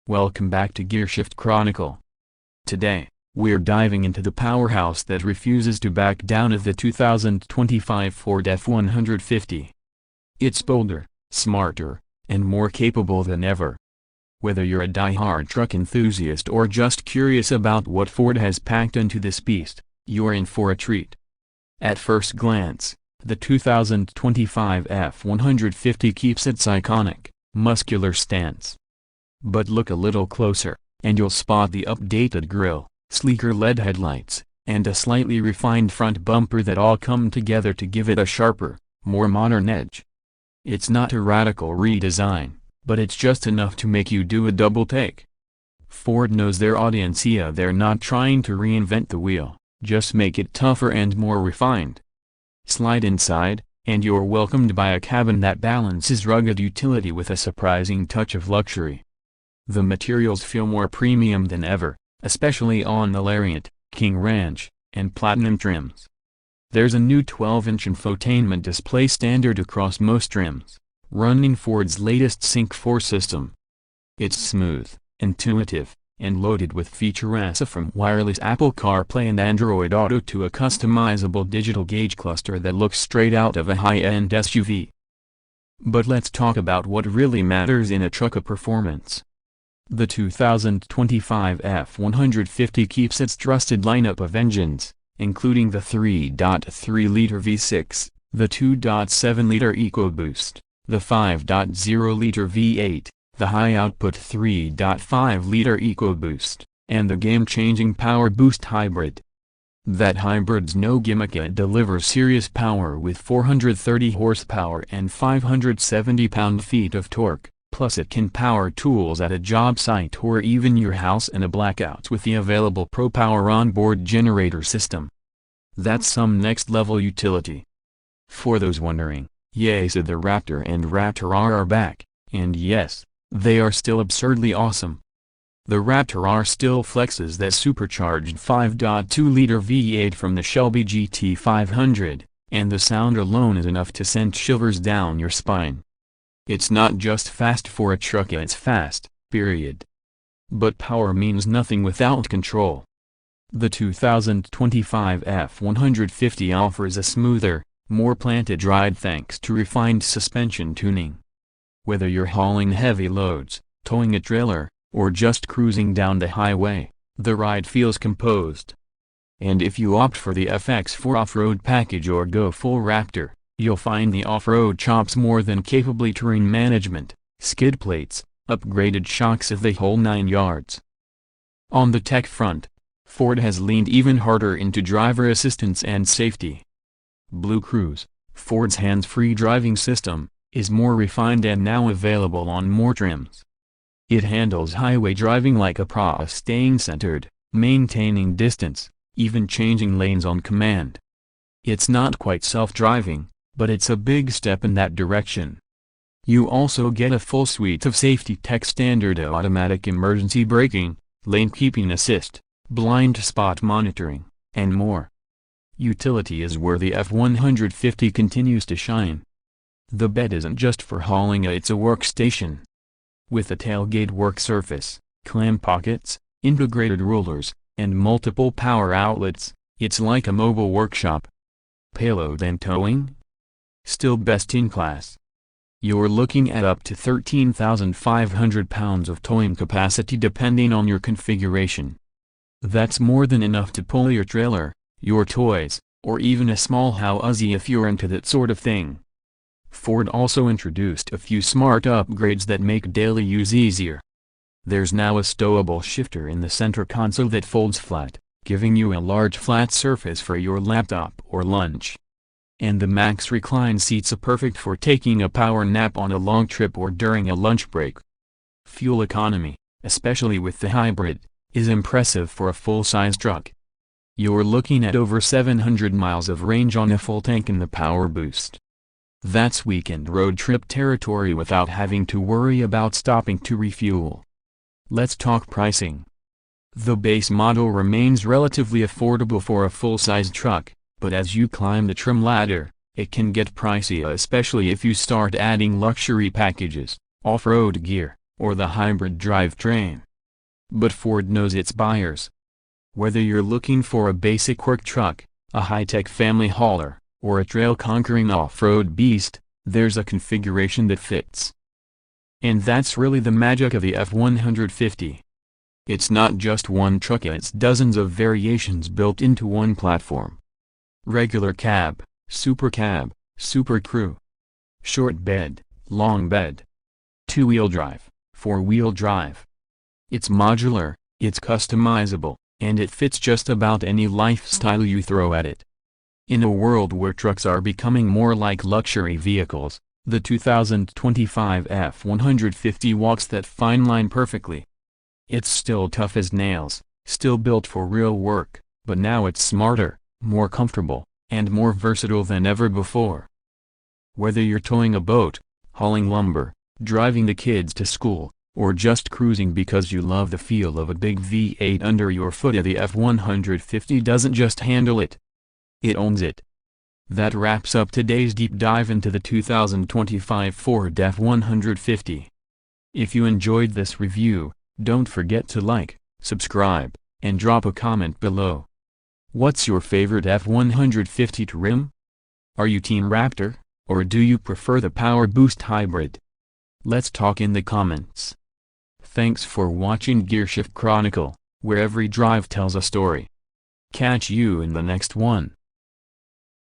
Welcome back to Gearshift Chronicle. Today, we're diving into the powerhouse that refuses to back down of the 2025 Ford F-150. It's bolder, smarter, and more capable than ever. Whether you're a die-hard truck enthusiast or just curious about what Ford has packed into this beast, you're in for a treat. At first glance, the 2025 F-150 keeps its iconic, muscular stance. But look a little closer, and you'll spot the updated grille, sleeker LED headlights, and a slightly refined front bumper that all come together to give it a sharper, more modern edge. It's not a radical redesign, but it's just enough to make you do a double take. Ford knows their audience here. They're not trying to reinvent the wheel, just make it tougher and more refined. Slide inside, and you're welcomed by a cabin that balances rugged utility with a surprising touch of luxury. The materials feel more premium than ever, especially on the Lariat, King Ranch, and Platinum trims. There's a new 12-inch infotainment display standard across most trims, running Ford's latest Sync 4 system. It's smooth, intuitive, and loaded with features from wireless Apple CarPlay and Android Auto to a customizable digital gauge cluster that looks straight out of a high-end SUV. But let's talk about what really matters in a truck of performance. The 2025 F-150 keeps its trusted lineup of engines, including the 3.3-liter V6, the 2.7-liter EcoBoost, the 5.0-liter V8, the high-output 3.5-liter EcoBoost, and the game-changing Power Boost Hybrid. That hybrid's no gimmick. It delivers serious power with 430 horsepower and 570 pound-feet of torque. Plus it can power tools at a job site or even your house in a blackout with the available Pro Power onboard generator system. That's some next-level utility. For those wondering, yes, the Raptor and Raptor R are back, and yes, they are still absurdly awesome. The Raptor R still flexes that supercharged 5.2-liter V8 from the Shelby GT500, and the sound alone is enough to send shivers down your spine. It's not just fast for a truck, it's fast, period. But power means nothing without control. The 2025 F-150 offers a smoother, more planted ride thanks to refined suspension tuning. Whether you're hauling heavy loads, towing a trailer, or just cruising down the highway, the ride feels composed. And if you opt for the FX4 off-road package or go full Raptor, you'll find the off-road chops more than capably terrain management, skid plates, upgraded shocks of the whole 9 yards. On the tech front, Ford has leaned even harder into driver assistance and safety. Blue Cruise, Ford's hands-free driving system, is more refined and now available on more trims. It handles highway driving like a pro, staying centered, maintaining distance, even changing lanes on command. It's not quite self-driving, but it's a big step in that direction. You also get a full suite of safety tech: standard automatic emergency braking, lane keeping assist, blind spot monitoring, and more. Utility is where the F-150 continues to shine. The bed isn't just for hauling, it's a workstation. With a tailgate work surface, clam pockets, integrated rollers, and multiple power outlets, it's like a mobile workshop. Payload and towing? Still best in class. You're looking at up to 13,500 pounds of towing capacity depending on your configuration. That's more than enough to pull your trailer, your toys, or even a small Howuzzy if you're into that sort of thing. Ford also introduced a few smart upgrades that make daily use easier. There's now a stowable shifter in the center console that folds flat, giving you a large flat surface for your laptop or lunch. And the Max recline seats are perfect for taking a power nap on a long trip or during a lunch break. Fuel economy, especially with the hybrid, is impressive for a full-size truck. You're looking at over 700 miles of range on a full tank in the Power Boost. That's weekend road trip territory without having to worry about stopping to refuel. Let's talk pricing. The base model remains relatively affordable for a full-size truck, but as you climb the trim ladder, it can get pricey, especially if you start adding luxury packages, off-road gear, or the hybrid drivetrain. But Ford knows its buyers. Whether you're looking for a basic work truck, a high-tech family hauler, or a trail-conquering off-road beast, there's a configuration that fits. And that's really the magic of the F-150. It's not just one truck, it's dozens of variations built into one platform. Regular cab, super cab, super crew, short bed, long bed, two-wheel drive, four-wheel drive. It's modular, it's customizable, and it fits just about any lifestyle you throw at it. In a world where trucks are becoming more like luxury vehicles, the 2025 F-150 walks that fine line perfectly. It's still tough as nails, still built for real work, but now it's smarter, more comfortable, and more versatile than ever before. Whether you're towing a boat, hauling lumber, driving the kids to school, or just cruising because you love the feel of a big V8 under your foot, the F-150 doesn't just handle it. It owns it. That wraps up today's deep dive into the 2025 Ford F-150. If you enjoyed this review, don't forget to like, subscribe, and drop a comment below. What's your favorite F-150 trim? Are you Team Raptor, or do you prefer the Power Boost Hybrid? Let's talk in the comments. Thanks for watching Gearshift Chronicle, where every drive tells a story. Catch you in the next one.